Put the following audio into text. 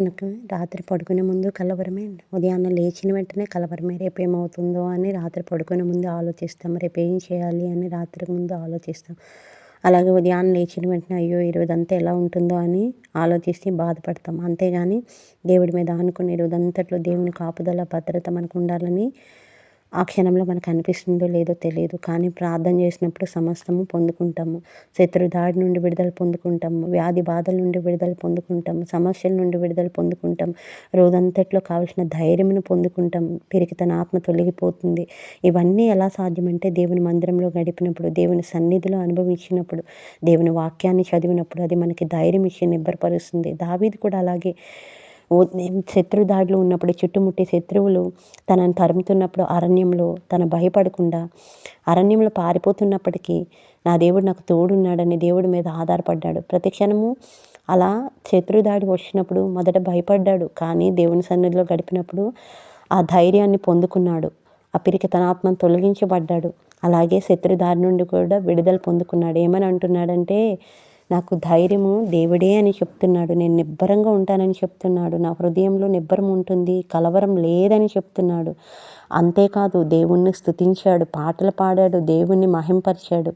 నాకు రాత్రి పడుకునే ముందు కలవరమే. ఉదయాన్నే లేచిన వెంటనే కలవరమే. రేపేమవుతుందో అని రాత్రి పడుకునే ముందు ఆలోచిస్తాం. రేపేం చేయాలి అని రాత్రి ముందు ఆలోచిస్తాం. అలాగే ఉదయాన్నే లేచిన వెంటనే అయ్యో! ఈరోజంతా ఎలా ఉంటుందో అని ఆలోచిస్తే బాధపడతాం. అంతేగాని దేవుడి మీద ఆనుకుని ఈరోజంతట్లో దేవుని కాపుదల, భద్రత మనకుండాలని ఆ క్షణంలో మనకనిపిస్తుందో లేదో తెలీదు. కానీ ప్రార్థన చేసినప్పుడు సమస్తము పొందుకుంటాము. శత్రు దాడి నుండి విడుదల పొందుకుంటాము. వ్యాధి బాధల నుండి విడుదల పొందుకుంటాము. సమస్యల నుండి విడుదల పొందుకుంటాం. రోజంతట్లో కావాల్సిన ధైర్యమును పొందుకుంటాం. పిరికితన ఆత్మ తొలగిపోతుంది. ఇవన్నీ ఎలా సాధ్యమంటే దేవుని మందిరంలో గడిపినప్పుడు, దేవుని సన్నిధిలో అనుభవించినప్పుడు, దేవుని వాక్యాన్ని చదివినప్పుడు అది మనకి ధైర్యం ఇచ్చి నిబ్బరపరుస్తుంది. దావీదు కూడా అలాగే శత్రు దాడిలో ఉన్నప్పుడు చుట్టుముట్టి శత్రువులు తనను తరుముతున్నప్పుడు అరణ్యంలో తను భయపడకుండా అరణ్యంలో పారిపోతున్నప్పటికీ నా దేవుడు నాకు తోడున్నాడని దేవుడి మీద ఆధారపడ్డాడు. ప్రతి క్షణము అలా శత్రుదాడి వచ్చినప్పుడు మొదట భయపడ్డాడు. కానీ దేవుని సన్నిధిలో గడిపినప్పుడు ఆ ధైర్యాన్ని పొందుకున్నాడు. ఆ పిరికితనాత్మను తొలగించబడ్డాడు. అలాగే శత్రుదాడి నుండి కూడా విడుదల పొందుకున్నాడు. ఏమని అంటున్నాడంటే, నాకు ధైర్యము దేవుడే అని చెప్తున్నాడు. నేను నిబ్బరంగా ఉంటానని చెప్తున్నాడు. నా హృదయంలో నిబ్బరం ఉంటుంది, కలవరం లేదని చెప్తున్నాడు. అంతేకాదు దేవుణ్ణి స్తుతించాడు, పాటలు పాడాడు, దేవుణ్ణి మహింపరిచాడు.